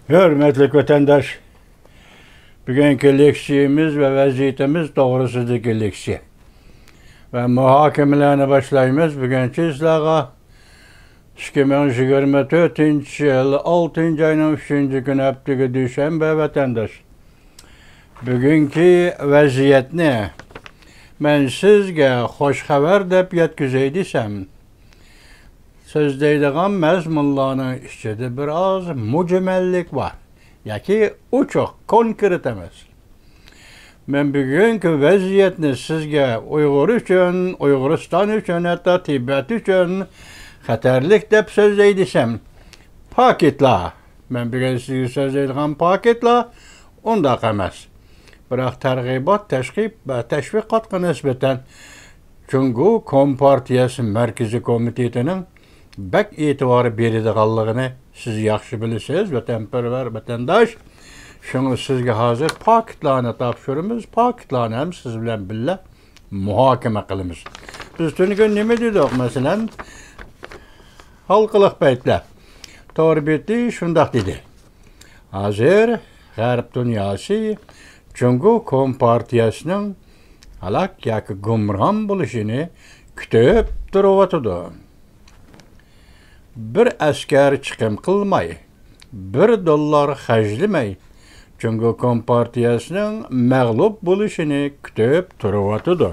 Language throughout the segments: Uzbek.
Hürmetli vatandaş, bugünkü leksiyemiz ve vaziyetimiz doğrusudaki leksiya. Ve muhakemelerine başlayımız bugünkü islağa 2024 yıl 6. ayının 3. günü haftaga düşenbe vatandaş. Bugünkü vaziyet ne? Ben sizge hoş haber dep yetkizey desem, söz deydiğim mezmunlarının içinde biraz mücemellik var. Yaki uçuk, konkret emas. Ben bugünkü vaziyetni sizge Uygur üçün, Uyguristan üçün, hatta Tibet üçün xatarlik dep söz deysem, paketla. Ben bugün sizge söz deydiğim paketla, onda emas. Bırak tergibat, teşkip ve teşviqatga nisbeten çünkü Kompartiyası Merkezi Komitetinin bek itibarı beradiganligini siz yaxshi bilasiz, vatanparvar vatandaş. Şunu sizge hazır paketlarni topshiramiz, paketlarni ham siz bilan birga muhokama qilamiz. Biz tunigun nima dedik masalan? Halqiliq paytlar Torbeti shundoq dedi. Hozir G'arb dunyosi çünkü Kompartiyasining halak yoki gumron bo'lishini kutib turibdi. Bir askar chiqim qilmay, $1 xajlamay, çünkü Kompartiyasining mag'lub bo'lishini kutib turibdi.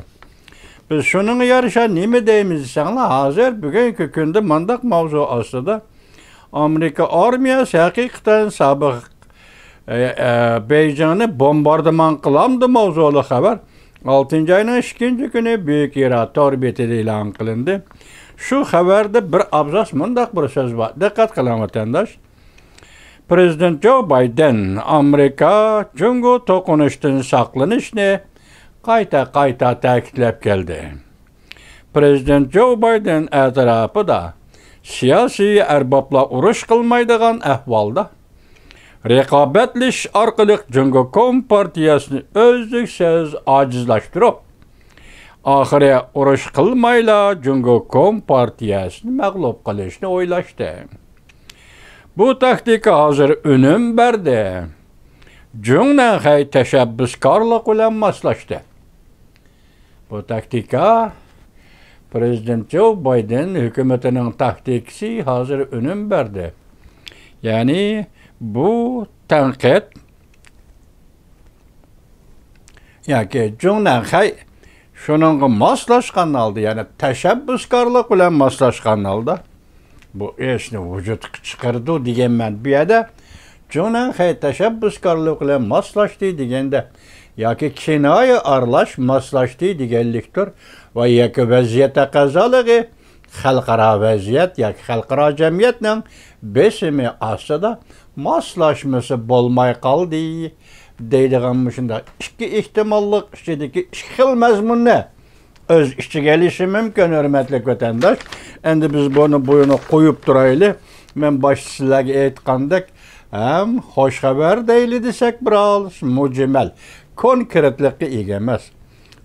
Biz şunun yarışa nima deymiz desanglar, hozir bugungi kunda mandaq mavzu ostida Amerika armiyasi haqiqatan sobiq Beyjan'ı bombardıman kılamdı mavzulu haber. 6. ayının 2. günü Büyük İrak Torbeti'de ilan kılındı. Şu haberde bir abzas mındak bir söz var. Dikkat kılın vatandaş. Prezident Joe Biden Amerika Cungu tokunuştun saklanışını qayta ta'kidlab geldi. Prezident Joe Biden etrafı da siyasi erbabla uruş kılmaydigan ahvalda rekabetliş arkalık Cungu Kompartiyasını özlüksüz acizlaştırıp, ahire uruş kılmayla Cungu Kompartiyasını mağlup kılışını oylaştı. Bu taktika hazır önüm verdi. Cungu'nun hay teşebbüskarlık ile maslaştı. Bu taktika Prezident Joe Biden hükümetinin taktikisi hazır önüm verdi. Yani bu tenkit yani Cungu'nun hay şunun maslaşkan aldı, yani teşebbüskarlık ile maslaşkan aldı. Bu işini vücut çıkardı diyen ben bir yerde Cungu'nun hay teşebbüskarlık ile maslaştı diyende yaki kinayı arlaş maslaştı diyenliktir ve yaki vaziyete kazalığı xalqaro vaziyet yaki xalqaro cemiyetinin besimi aslında maslaşması bo'lmay qoldi deydiganmışında iki ihtimallık içindeki iki xil mazmunni öz içi gelişi mümkün hürmetli vatandaş. Endi biz bunu boyuna koyup duraylı. Men baş sizlerge aytqandak hem hoş haber deyli desek biraz mücmel, konkretlikka ega emas.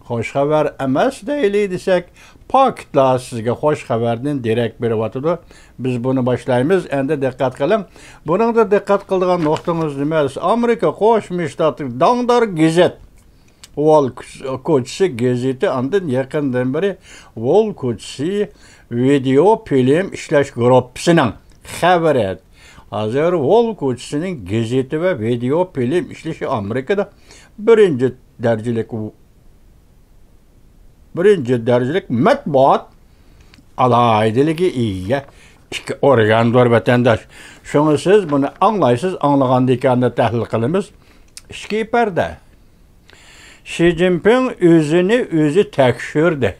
Hoş haber emas deyli desek paketla sizge hoş haberden direkt berip biz bunu başlayımız. Endi dikkat kılın. Bunun da dikkat kıldığın noktamız nimesi? Amerika Qo'shma Shtatlar Dangdar Gazet Wall ko'chisi gazeti andın yakından beri Wall ko'chisi video film ishlash gruppasining xabari. Hozir Wall ko'chisining gazeti ve video film ishlashi Amerikada birinci derecelik matbuot alaydiligi ega iki organlar vatandaş. Şunu siz bunu anlaysız, anlagandıkanda tahlil qilamiz. İki perde. Xi Jinping özü tekşirdi.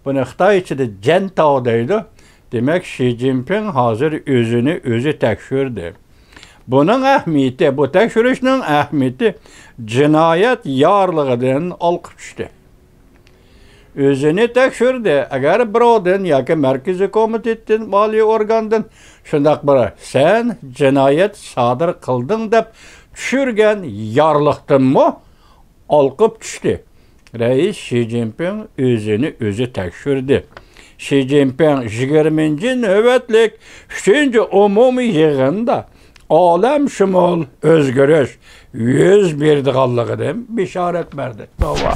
Bunu Xitay içinde Centao deydi. Demek Xi Jinping hazır özü tekşirdi. Bunun ahmiyeti, bu tekşirişinin ahmiyeti cinayet yarlığından olqib düştü. Özünü tekşirdi. Eğer birovdan yoki Merkezi Komitetdan, maliye organdan şundaq biri sen cinayet sodir qilding deb tushirgan yarliqdanmi olqib tushdi. Reis Xi Jinping özü tekşirdi. Xi Jinping 20. növbetlik 3. umumiy yig'inda Alem şumul özgürüş yüz berdiganligidan bisharat berdi. Tova.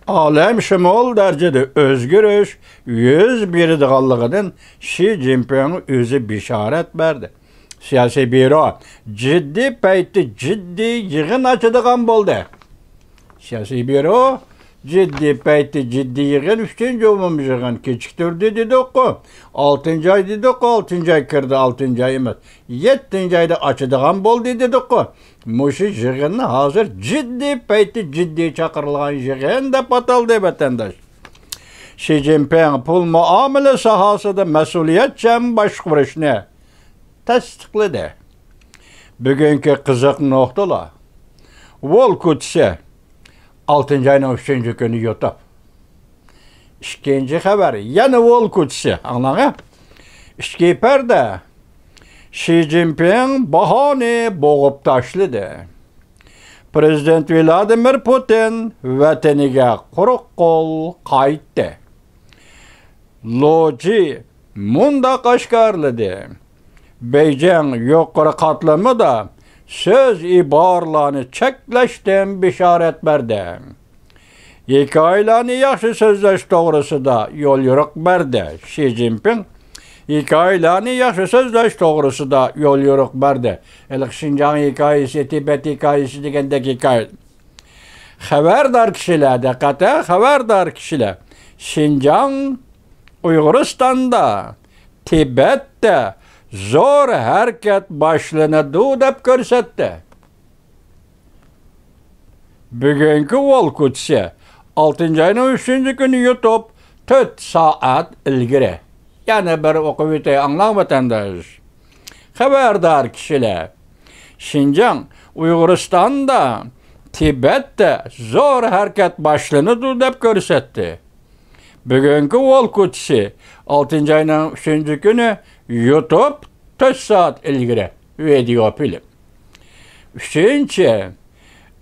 Alem şumul derecede özgürüş yüz berdiganligidan Xi Jinping özü bisharat berdi. Siyasi büro ciddi payti ciddi yığın açadigan bo'ldi. Siyasi büro ciddi payti ciddi yığın 3-cü umumi yığın kechiktirdi dedik-ku. 6-cı ay dedik-ku, 6-cı ay kirdi, 6-cı ay emas. 7-ci ayda açadigan bo'ldi dedik-ku. Muşu yığını hazır ciddi payti ciddi çakırılgan yığın dep ataldı vatandaş. Xi Jinping pul muamele sahasida mas'uliyatchan boshqarishni tasdiqladi. Bugungi qiziq nuqtalar. Volkutsi 6-cı ayın 3-cü günü YouTube. İkinci haber, yana Volkutsi, anladın? İşki perde, Xi Jinping bahane boğup taşladı. Prezident Vladimir Putin vataniga quruq qo'l qaytdi. Loji munda qashqarladi. Beijing yuqori qatlamida söz iborlarni cheklashdan bishorat berdi. Hikoyalarni yaxshi so'zlash to'g'risida yo'l yo'riq berdi. Xi Jinping hikoyalarni yaxshi so'zlash to'g'risida yo'l yo'riq berdi. Xinjiang hikoyasi, Tibet hikoyasi degandek hikoya. Xabardor kishilar, diqqat, xabardor kishilar. Xinjiang Uyg'uristonda, Tibetda zo'r harakat boshlanadi deb ko'rsatdi. Bugungi Volkutsi 6-cı ayın 3-cü günü YouTube 4 saat ilgari. Yani bir o'qib o'tay anglang vatandaş. Xabardor kishilar. Xinjiang Uyg'uristonda, Tibetda zo'r harakat boshlanadi deb ko'rsatdi. Bugungi Volkutsi 6-cı ayın 3-cü günü YouTube 4 saat ilgari video film. 3-chi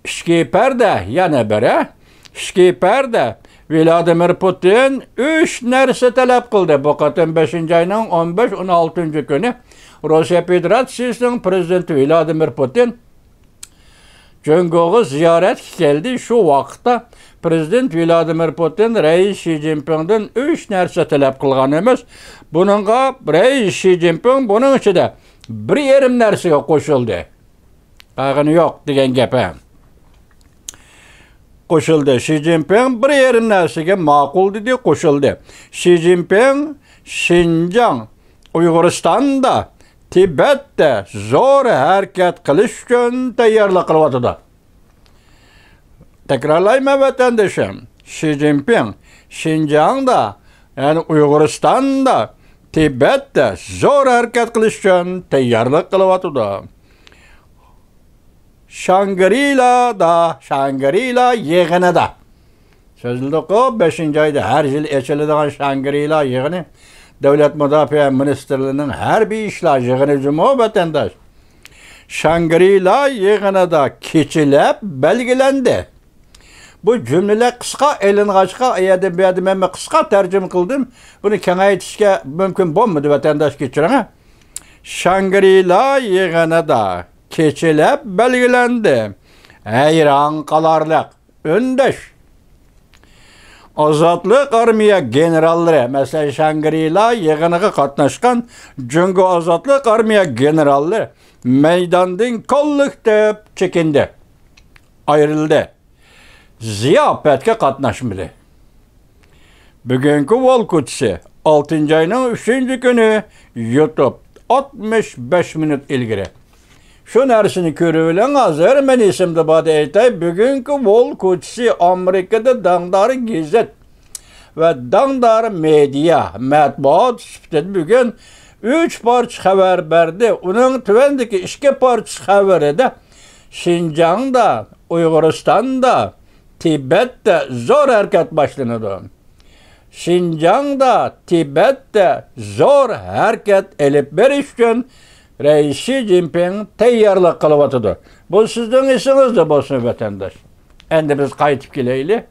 ishki perde yana biri. Ishki perde Vladimir Putin 3 narsa talab qildi. Bu qatim 5-ci ayın 15-16-cı günü Rossiya Federatsiyasining prezidenti Vladimir Putin Jöngo'ga ziyorat keldi. Şu vaqtda Prezident Vladimir Putin Reis Xi Jinping'dan 3 narsa talab qilgan emas. Buningga Reis Xi Jinping buning ichida bir yarim narsaga qo'shildi. Qag'ini yo'q degan gap ham. Qo'shildi. Xi Jinping bir yarim narsaga ma'qul dedi, qo'shildi. Xi Jinping Xinjiang Uyg'uristonda, Tibetda zo'r harakat qilish uchun tayyorlik qilyapti. Tekrarlayman vatandaşım. Xi Jinping Xinjiangda, yani Uyg'uristonda, Tibetda zo'r harakat qilish uchun tayyorlik qilyapti. Shangri-La yig'inida. Sözlüqo 5-ci ayda her yıl eçiladigan Shangri-La yig'ini Davlat Mudofaa Ministerliğinin harbiy ishlar yig'ini jumuo vatandaş. Shangri-La yig'inida kechilab belgilendi. Bu cümleler qisqa elinğaçqa, ayada men qisqa tercüme qildim. Buni kengaytirishga mumkin bo'lmadi vatandaş kechiring. Shangri-La yig'inida kechilab belgilendi. Hayron qolarliq öndash. Azadlık armiya generallari, mesela Shangri-La yig'iniga qatnashgan Jungo Azadlık armiya generallari meydandan qo'lliq deb chekindi. Ayrıldı. Ziyafetga qatnaşmadı. Bugungi Volkutsi 6-cı ayın 3-cü günü YouTube 65 minut ilgari. Şu narsani ko'rib oling, hozir men esimda bor aytay. Bugungi Volkutsi Amerikada dangdari gazet va dangdari media matbuot sifatida bugun 3 parcha xabar berdi. Uning tuvandagi 2 parcha xabarida Xinjiangda, Uyg'uristonda, Tibetda zo'r harakat boshlanadi. Xinjiangda, Tibetda zo'r harakat elib berish uchun Reis Xi Jinping tayyorlik qilyapti. Bu sizning esingizda bo'lsin vatandaş. Endi biz qaytib kelaylik.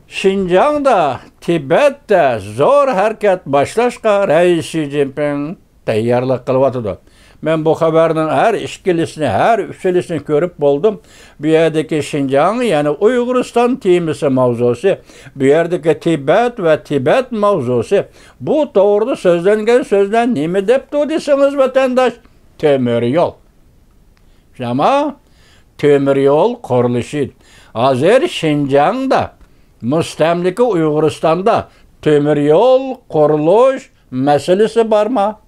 Şinjan'da, Tibet'te zor hareket başlaşqa Reis Xi Jinping tayyorlik qilyapti. Men bu haberning her ikkilisini, her üçelisini görüp buldum. Bu yerdeki Şinjan, yani Uyg'uriston temisi mavzusi, bu yerdeki Tibet ve Tibet mavzusi. Bu doğru sözlengen sözler nima depti desiniz vatandaş? Temir yol. Ama temir yol qurilishi. Hozir Şinjan'da, mustamlika Uyg'uristonda temir yol qurilish meselesi barma.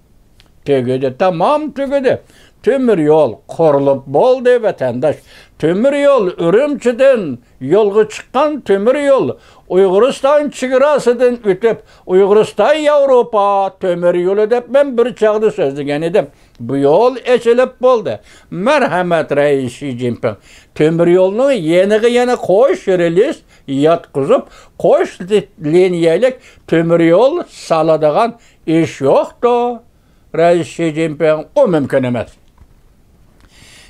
Tügedi, tamam tügedi. Temir yol qurulup boldu vatandaş. Temir yol Ürümçi'den yolga çıkan temir yol Uyg'uriston chegarasidan ötüp Uyg'uriston Yevropa temir yolu deb ben bir çağda sözlegan edim. Bu yol echilib boldu. Merhamet Reis Xi Jinping. Temir yolning yeniga yana qo'sh relis yotqizib, qo'sh liniyalik temir yol saladigan ish yo'qdi. Reis Xi Jinping o mümkün emas.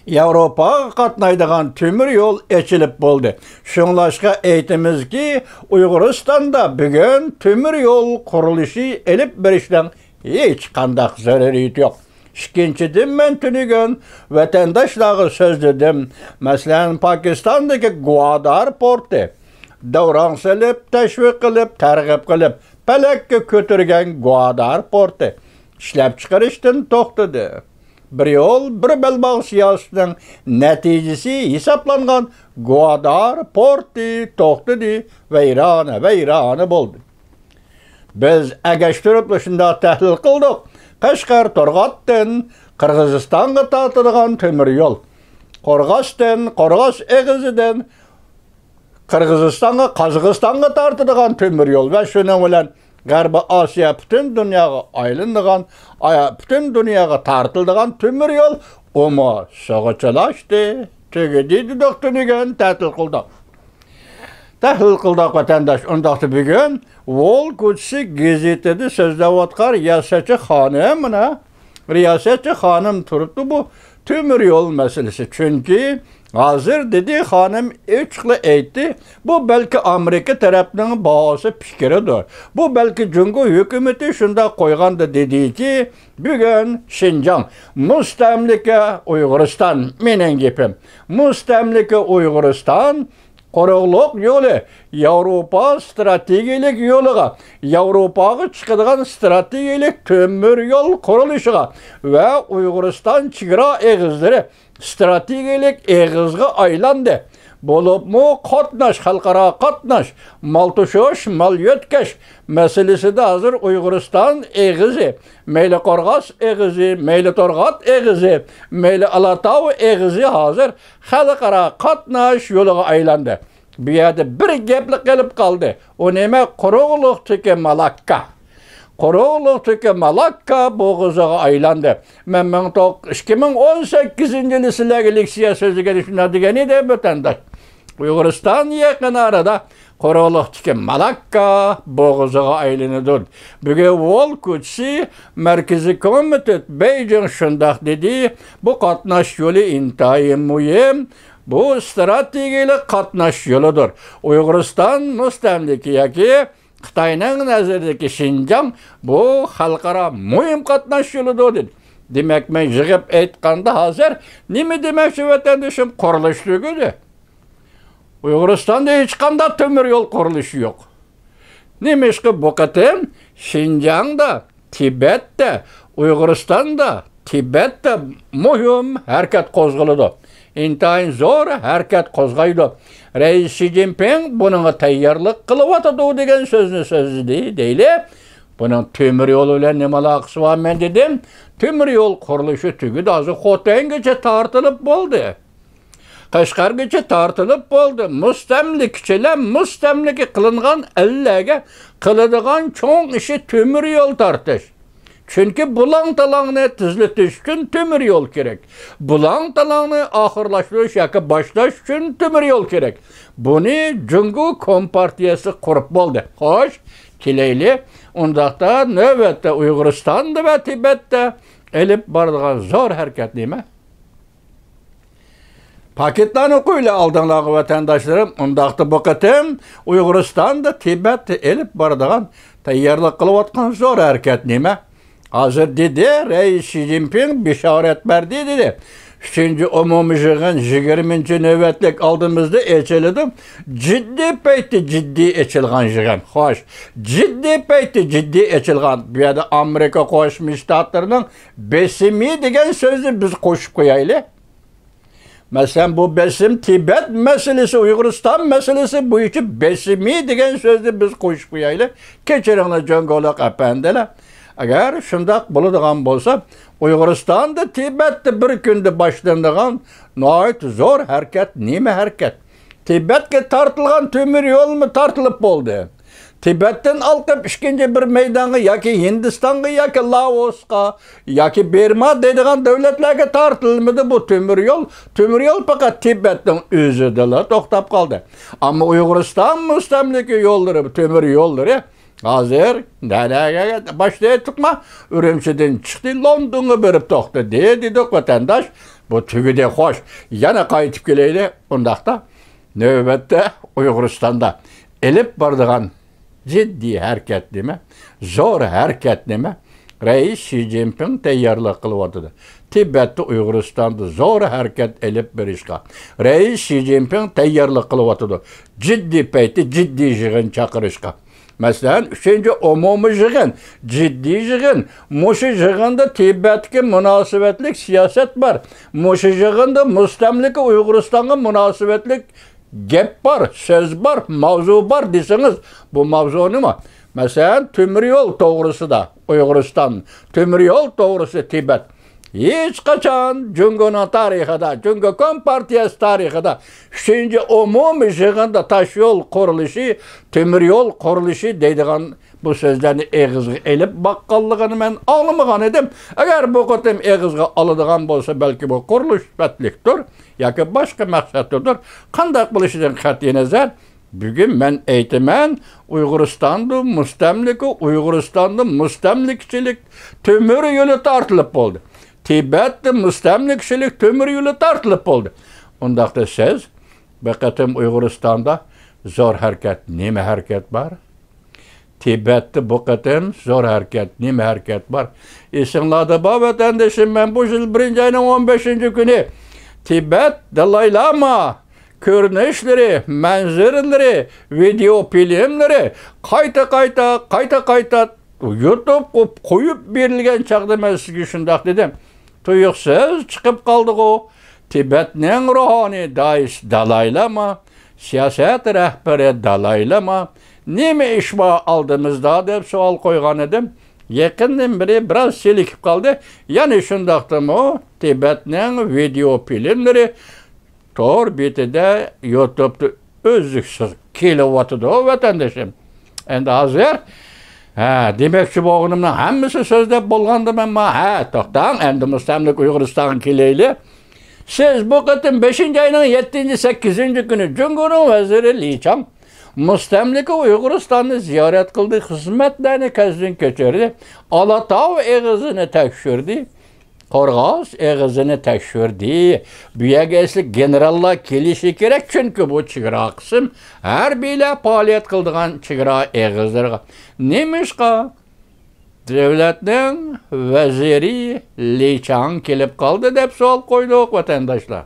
Yevropaga qatnaydigan temir yol echilib boldu. Şunlaşqa aytimizki, Uyg'uristonda bugun temir yol qurilishi elib berishdan hech qanday zaruriyat yo'q. İkinchidan men tunigun vatandoshlarga so'zladim. Masalan, Pokistondagi Gwadar porti davron silib, tashviq qilib, targ'ib qilib, palakka ko'targan Gwadar porti ishlab chiqarishdan to'xtadi. Bir yol, bir belbog' siyosatining natijasi hisoblangan Gwadar porti to'xtadi, vayrona bo'ldi. Biz agashtirib shunda tahlil qildik. Qashqar Torg'otdan Qirg'izistonga tortadigan temir yo'l. Qo'rg'os eg'izidan Qirg'izistonga, Qozog'istonga tortadigan temir yo'l va shuning bilan G'arbiy Osiyo butun dunyoga aylanadigan, butun dunyoga tortiladigan temir yo'l o'mo sog'ichalashdi. Tugadi doktornigan tahlil qildik. Tahlil qildik vatandosh. Undaqda bugun Wall Kutsi gazetida so'zlayotgan riyosatchi xonim turibdi bu temir yo'l masalasi. Chunki hozir dedi xonim ochiqla aytdi, bu balki Amerika tarafining bahosi fikridir. Bu balki Jungo hukumati shunda qo'yganda dediki, bugun Şinjan mustamlika Uyg'uriston, mening gapim. Mustamlika Uyg'uriston quruqliq yo'li Yevropa strategiyalik yo'liga, Yevropaga chiqadigan strategiyalik temir yo'l qurilishiga va Uyg'uriston chegara eg'izlari strategiyalik eg'izga aylandi. Bo'libmi xalqaro qatnash, mal to'shish, mal yotkash masalasida hozir Uyg'uriston eg'izi, mayli Qorg'os eg'izi, mayli Torg'ot eg'izi, mayli Alatov eg'izi hozir xalqaro qatnash yo'liga aylandi. Bu yerda bir gapli qilib qoldi. O nima? Quruqliqdagi Malakka. Quruqliqdagi Malakka bo'g'iziga aylandi. Men 2018-yili sizlarga leksiya so'ziga shunday degan edim vatandosh. Uyg'uriston yaqin arada quruqliqdagi Malakka bo'g'iziga aylanadi. Bugun Wall Kutsi Markaziy komitet Beijing shundoq dedi. Bu qatnash yo'li intayin muhim. Bu strategiyalik qatnash yo'lidir. Uyg'uriston mustamlika yoki Xitoyning nazaridagi Şinjan bu xalqaro muhim qatnash yo'lidir dedi. Demak, men yig'ib aytganda hozir nima demoqchi vatandoshim? Qurilish tugadi. Uyg'uristonda hech qanday temir yo'l qurilishi yo'q. Nimishqa bu qatim Şinjanda, Tibetda, Uyg'uristonda, Tibetda muhim harakat qo'zg'aladi. İntayin zor harakat qo'zg'aydi. Reis Xi Jinping buningga tayyorlik qilyapti degan so'zni so'zladi deyli. Buning temir yo'l bilan nima aloqasi bor men dedim. Temir yo'l qurilishi tugadi, hozir Xotangacha tortilib bo'ldi. Qashqargacha tortilib bo'ldi. Mustamlika qilingan ellarga qiladigan cho'ng ishi temir yo'l tortish. Çünkü bulang-talangni tizletish uchun temir yo'l kerak. Bulang-talangni oxirlashtirish yoki boshlash uchun temir yo'l kerak. Buni Jungo Kompartiyasi qurib bo'ldi. Xo'sh, kelayli. Undaqda navbatda Uyg'uristonda va Tibetda elib boradigan zo'r harakat nima? Paketlarni qo'yla oldinlarga vatandaşlarım. Undaqda bu qatim Uyg'uristonda Tibetni elib boradigan tayyorlik qilayotgan zo'r harakat nima? Hozir dedi, Reis Xi Jinping bishorat berdi dedi. 3. umumiy yig'in 20. navbatlik oldimizda echildi. Jiddiy paytda jiddiy echilgan yig'in. Xo'sh, jiddiy paytda jiddiy echilgan. Bu yerda Amerika Qo'shma Shtatlarining besimi degan so'zni biz qo'shib qo'yaylik. Masalan, bu besim Tibet meselesi, Uyg'uriston meselesi bu için besimi degan so'zni biz qo'shib qo'yaylik. Kechiringlar jo'ng'oliq apandilar. Agar shundaq bo'ladigan bo'lsa, Uyg'uristonda Tibetda bir kunda boshlanadigan noit zo'r harakat nima harakat? Tibetga tortilgan temir yo'lmi tortilib bo'ldi? Tibetdan olqib ikkinchi bir maydonga yoki Hindistonga yoki Laosga yoki Burma deydigan davlatlarga tortilmadi bu temir yo'l. Temir yo'l faqat Tibetning o'zida to'xtab qoldi. Ammo Uyg'uriston mustamlika yo'llari, temir yo'llari hozir başlayıp tutma, Ürümçi'den çıktı, London'a berip toxtadı dedik vatandaş. Bu tügüde hoş. Yana qaytib keleydi. Ondaqda növbette Uyg'uristonda elib bardigan ciddi harakat nima? Zo'r harakat nima? Reis Xi Jinping tayyorlik qilyapti. Tibetda Uyg'uristonda zo'r harakat elib berishga. Reis Xi Jinping tayyorlik qilyapti. Ciddi paytda jiddiy yig'in chaqirishga. Mesela 3. umumiy yig'in, jiddiy yig'in. Mushu yig'inda Tibetga munosabatlik siyosat bor. Mushu yig'inda mustamlika Uyg'uristonga munosabatlik gap bor, so'z bor, mavzu bor desangiz, bu mavzu nima? Mesela temir yo'l to'g'risida Uyg'uriston, temir yo'l to'g'risida Tibet. Hech qachon Jungoning tarixida, Jungo Kompartiyasi tarixida 3. umumiy yig'inda tash yo'l qurilishi, temir yo'l qurilishi deydigan bu so'zlarni eg'izga elib baqqanligini men anglamagan edim. Agar bu qatim eg'izga oladigan bo'lsa, balki bu qurilish sifatlikdir yoki boshqa maqsadlidir. Qanday bo'lishidan qat'iy nazar, bugun men aytaman, Uyg'uristonda mustamlikchilik temir yo'li tortilib bo'ldi. Tibet'te mustamlikchilik temir yo'li tortilib bo'ldi. Undaqda siz bir qatim Uyg'uristonda zo'r harakat, nima harakat bor? Tibet'te bu qatim zo'r harakat, nima harakat bor? Esinglarda bor vatandoshim, men bu yil 1-oyning 15-kuni Tibet Dalai Lama ko'rinishlari, manzaralari, video filmlari qayta YouTube qo'yib berilgan chaqda men sizga shundaq dedim. Tuyuqsiz chiqib qoldi o. Tibetning ruhoniy dais Dalai Lama, siyosat rahbari Dalai Lama nima ish bor oldimizda deb savol qo'ygan edim. Yaqindan biri biroz selikib qoldi. Ya'ni shundaqdimi Tibetning video filmlari tor betida YouTube'da o'zsiz kelyapti vatandoshim. Endi hozir demakchi bo'lganimdan hammasi so'zlab bo'lganda men to'xtang, endi mustamlik Uyg'uriston kelayli. Siz bu qatim 5-oyning 7-8-kuni Jungoning vaziri Li Chang mustamlika Uyg'uristonni ziyorat qildi, xizmatlarni ko'zdan kechirdi, Alatau eg'izini tekshirdi. Qorg'os eg'izini tekshirdi. Bu yerga generallar kelishi kerak, chunki bu chegara qism harbiylar faoliyat qiladigan chegara eg'izlarga. Nemishqa davlatning vaziri Li Chang kelib qoldi deb savol qo'ydik vatandoshlar.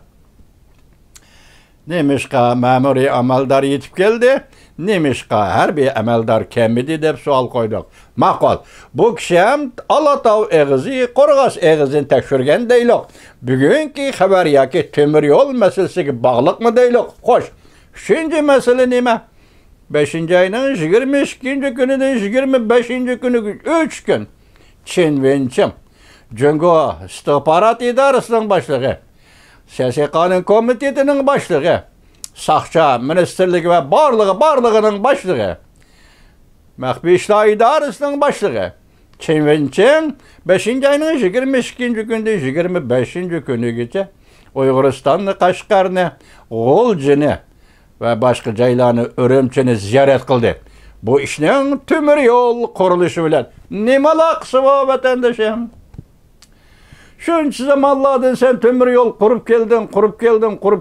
Nemishqa ma'muriy amaldor yetib keldi. Nemishqa harbiy amaldor kelmadi deb savol qo'ydik. Ma'qul. Bu kishi ham Alatau eg'izi, Qo'rg'os eg'izini tekshirgan deylik. Bugungi xabar yoki temir yo'l masalasiga bog'liqmi deylik. Xo'sh, 3-chi masala nima? 5-oyning 22-kunidan 25-kuniga 3 kun. Chen Wenchim, Jungo istixborot idorasining boshlig'i, Siyosiy qonun komitetining boshlig'i, Saqcha ministerligi va barlig'ining boshlig'i, Maxfiy ishlar idorasining boshlig'i Chen Wenchim 5-oyning 22-kunidan 25-kunigacha Uyg'uristonni, Qashqarni, G'oljini va boshqa joylarni, Urumchini ziyorat qildi. Bu ishning temir yo'l qurilishi bilan nima aloqasi bor vatandoshim? Şuncha zamonlardan sen temir yo'l qurib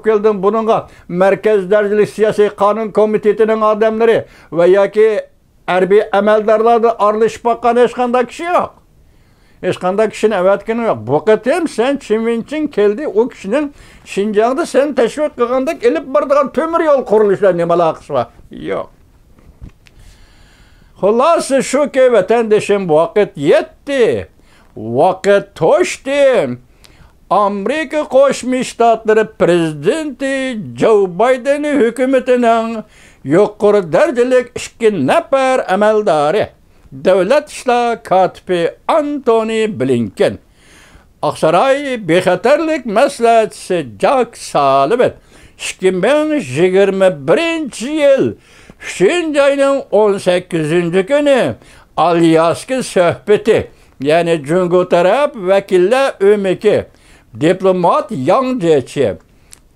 kelding. Bununla Merkez Darajalik Siyosiy Qonun Komitetining odamlari va yoki harbiy amaldorlarda aralashib boqqan hech qanday kishi yo'q. Hech qanday kishini avatgani yo'q. Bu qatam sen Chimvinchin keldi, o kishining Shinjongda sen tashviq qilgandek elib boradigan temir yo'l qurilishlar nima aloqasi bor? Yo'q. Xullas shuki vatandoshim vaqt yetdi. Vaqt to'shdi. Amerika Qo'shma Shtatlari prezidenti Joe Biden hukumatining yuqori darajalik 2 nafar amaldori Davlat ishlar katibi Antony Blinken, Oqsaroy bexatarlik maslahatchisi Jack Sullivan 2021-yil 3-oyning 18-kuni Alyaska suhbati, ya'ni Jungo taraf vakillar o'miki diplomat Yang Jiechi.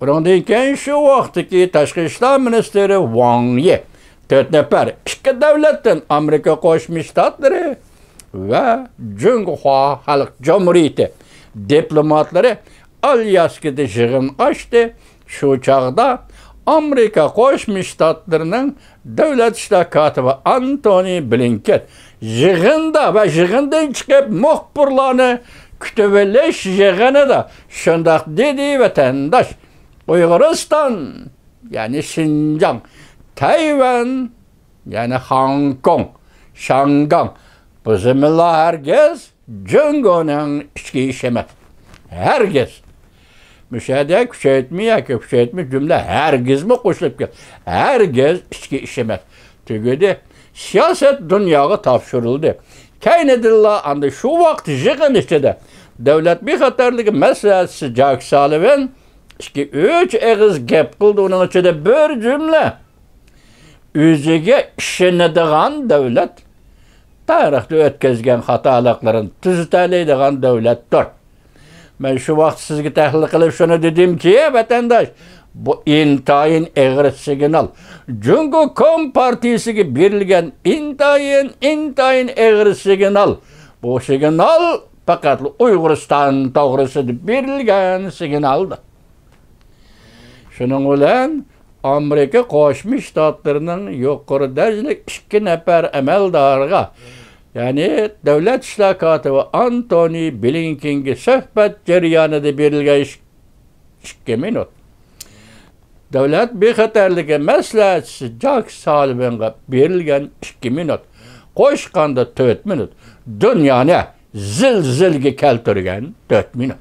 Bundan keyin shu vaqtdagi tashqi ishlar ministri Wang Yi 4 nafar 2 davlatdan Amerika Qo'shma Shtatlari va Junhua Xalq Jamhuriyati diplomatlari Alyaskada yig'in ochdi. Shu chog'da Amerika Qo'shma Shtatlarining davlat ishlar kotibi Antony Blinken yig'indan chiqib muxbirlarni kutib olish yig'inida shundoq dedi: vatandosh, Uyg'uriston, ya'ni Xinjiang, Tayvan, yani Hong Kong, Shangang, bizimla herkes Jungo'nun içki işemet. Herkes. Müşahede kuşaytmıyor cümle herkes mi koşulup gel? Herkes içki işemet. Tügüde siyaset dünyaya tavşırıldı. Kaynedillah anda şu vakti yığın işte devlet bir hatarlık meselesi Jack Sullivan 3 ağız gap kıldı, onun içinde bir cümle. Üzüge işinediğen devlet, tarihte ötközgen hatalıkların tüzüteleydiğen devlettir. Ben şu vakit sizge tahlil kılıp şunu dedim ki, vatandaş, bu intayin ağır signal. Jungo Kompartiyasiga berilgan intayin ağır signal. Bu signal fakat Uyg'uriston to'g'risida berilgan signaldir. Şunun bilan Amerika Qo'shma Shtatlarining yuqori darajalik 2 nafar amaldoriga, ya'ni davlat ishlar kotibi Antony Blinkenga suhbat jarayonida berilgan 2 minut. Davlat bexatarligi maslahatchisi Jack Sullivanga berilgan 2 minut. Qo'shganda 4 minut. Dunyoni zilzilga keltirgan 4 minut.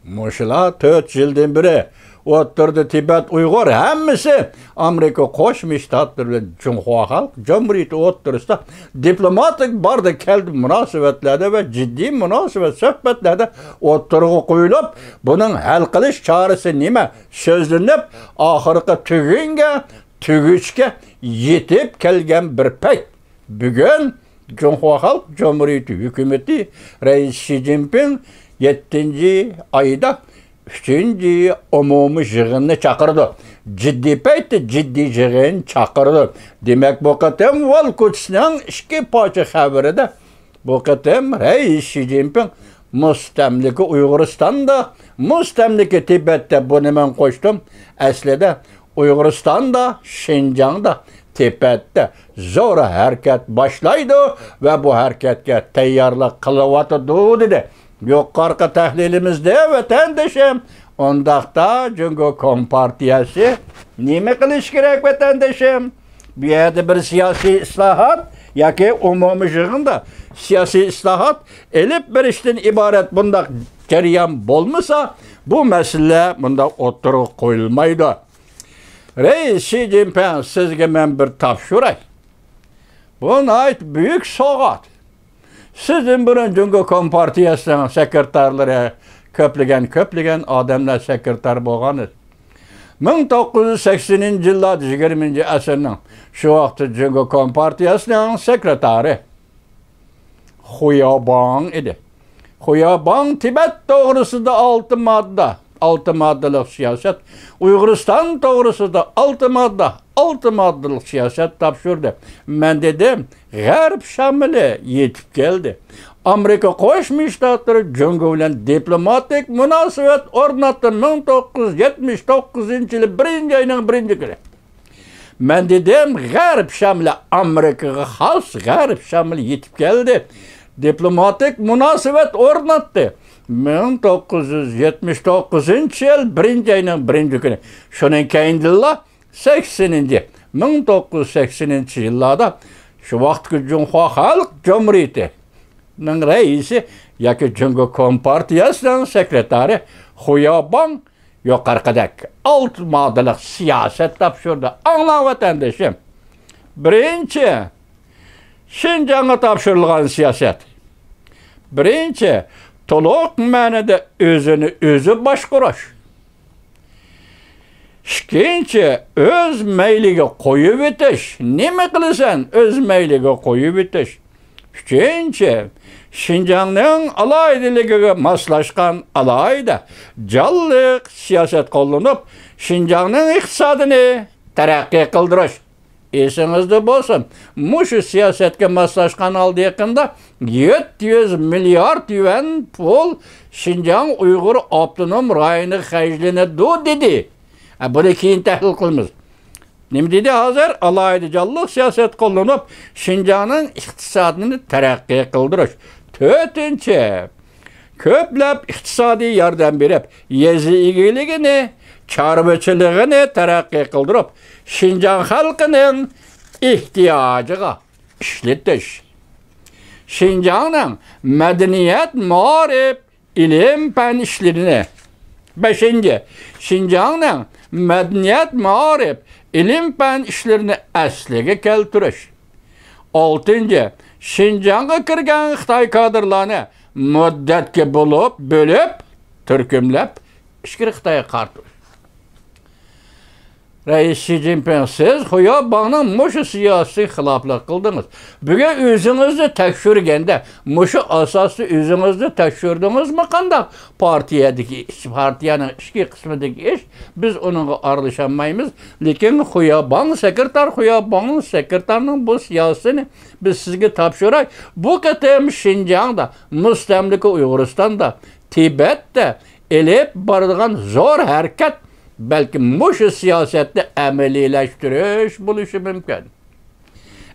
Moşla 4 yıldan beri o'tirdi Tibet Uyg'ur hammasi Amerika Qo'shma Shtatlari bilan Junhua Xalq Jamhuriyati o'rtasida diplomatik borda keldi munosabatlarda va jiddiy munosabat suhbatlarda o'tirg'i qo'yilib, buning hal qilish chorasi nima so'zlanib, oxirgi tuguchga yetib kelgan bir payt. Bugun Junhua Xalq Jamhuriyati hukumati Rais Xi Jinping 7-oyda 3-chi umumiy yig'inni chaqirdi. Jiddiy paytda jiddiy yig'in chaqirdi. Demak, bu qatam Volkochning 2 pocha xabarida bu qatam Rais Xi Jinping mustamlika Uyg'uristonda, mustamlika Tibetda buni men qo'shdim. Aslida Uyg'uristonda, Xinjiangda, Tibetda zo'r harakat boshlaydi va bu harakatga tayyorlik qilyotdi dedi. Yuqorqi tahlilimizda vatandoshim, ondaqda Jungo Kompartiyasi nima qilish kerak vatandoshim? Bu yerda bir siyosiy islohot yoki umumiy yig'inda siyosiy islohot elib berishdan iborat bundaq jarayon bo'lmasa, bu masala bunda o'tirib qo'yilmaydi. Rais Xi Jinping, sizga men bir topshiray. Bu nihoyat buyuk sovg'a. Sizin burun Jungo Kompartiyasining sekretarlari ko'pligan odamlar sekretar bo'lganiz. 1980-yillar 20-asrning shu vaqtda Jungo Kompartiyasining sekretari Xuyabong edi. Xuyabong Tibet to'g'risida 6 moddalik siyosat, Uyg'uriston to'g'risida 6 moddalik siyosat topshirdi. Men dedim, G'arb shamili yetib keldi. Amerika Qo'shma Shtatlari Jungo bilan diplomatik munosabat o'rnatdi 1979-yil 1-oyning 1-kuni. Men dedim, G'arb shamli Amerikaga xos G'arb shamli yetib keldi. Diplomatik munosabat o'rnatdi. 1979-yil 1-oyning 1-kuni. Shuning keyindilla 1980-yillarda shu vaqtgi Junxo Xalq Jumhuriyatining raisi yoki Jungo Kompartiyasining sekretari Xuyabong yuqorqidek 6 moddalik siyosat topshirdi. Anglang vatandoshim. Birinchi Şinjan'a topshirilgan siyosat. Birinchi to'liq ma'noda o'zini o'zi boshqarish. Ikkinchi o'z mayliga qo'yib o'tish. Nima qilasan? O'z mayliga qo'yib o'tish. Uchinchi Şinjanning alayidaligiga moslashgan alayida jonliq siyosat qo'llanib, Şinjanning iqtisodini taraqqiy qildirish. Esingizda bo'lsin, mushu siyosatga moslashgan oldi yaqinda 700 milliard yuan pul Şinjan Uyg'ur avtonom rayoniga xarjlanadi dedi. Buni keyin tahlil qilamiz. Nima dedi hozir? Alayida jonliq siyosat qo'llanib, Şinjanning iqtisodini taraqqiy qildirish. To'rtinchi, ko'plab iqtisodiy yordam berib, yezi egiligini, chorvachiligini taraqqiy qildirib, Şinjan xalqining ehtiyojiga ishlatish. Şinjanning madaniyat, ma'rif, ilm fan ishlarini. 5. Şinjanning madaniyat, ma'rif, ilm fan ishlarini asliga keltirish. 6. Şinjan'a kirgan Xitoy kadrlarni muddatga bo'lib, turkumlab, ishkir Xitoyga qaratish. Reis Xi Jinping, siz Xuyabongning mushu siyosiy xiloflik qildingiz. Bugun o'zingizni tekshirganda, mushu asosda o'zingizni tekshirdingizmi qanday? Partiyaning ichki qismidagi ish, biz uningga aralashamaymiz, lekin Xuyabongning sekretarining bu siyosatini biz sizga topshiray. Bu qatam Şinjanda, mustamlika Uyg'uristonda, Tibetda elib boradigan zo'r harakat belki mushu siyosatni amaliylashtirish bo'lishi mumkin.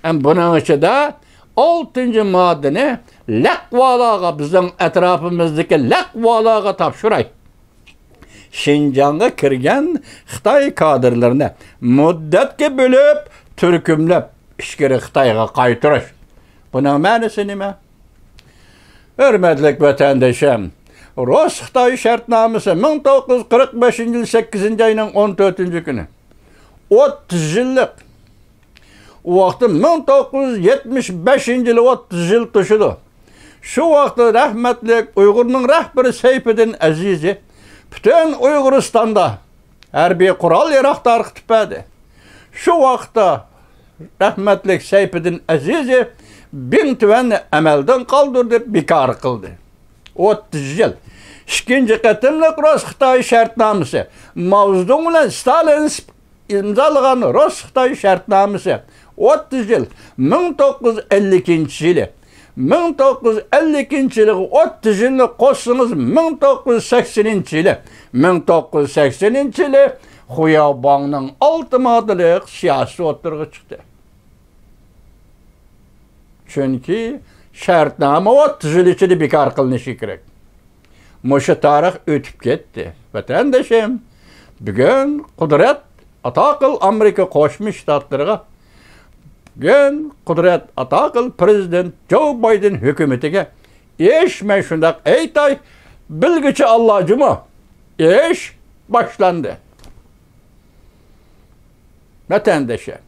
Buning ichida 6-moddani laqvalaga, bizning atrofimizdagi laqvalaga topshiray. Şinjan'a kirgan Xitoy kadrlarini muddatga bo'lib, turkumlab, ishkiri Xitoyga qaytarish. Buning ma'nosi nima? Hurmatli vatandoshim, Rus-Xitoy shartnomasi 1945-yil 8-oyning 14-kuni. 30 yillik. O vaqtda 1975-yil 30 yil to'shidi. Shu vaqtda rahmatli Uyg'urning rahbari Sayfiddin Azizi butun Uyg'uristonda harbiy qurol-yarog' tarqatibdi. Shu vaqtda rahmatli Sayfiddin Azizi 1000 tuvanni amaldan qoldirdi, bekor qildi. 30 yil. Ikkinchi qatimliq Rus-Xitoy shartnomasi, Mao Zedong bilan Stalin imzolagan Rus-Xitoy shartnomasi 30 yil. 1952-yili. 1952-yili 30 yilni qo'shsangiz 1980-yili. 1980-yili Xuyabongning 6 moddalik siyosiy o'tirg'i chiqdi. Chunki shartnoma 30 yil ichida bekor qilinishi kerak. Mushu tarix o'tib ketdi. Vatandoshim, bugun qudrat ato qil Amerika Qo'shma Shtatlariga, bugun qudrat ato qil prezident Joe Biden hukumatiga. Men shundaq aytay, bilguchi Allohjimi, ish boshlandi. Vatandoshim,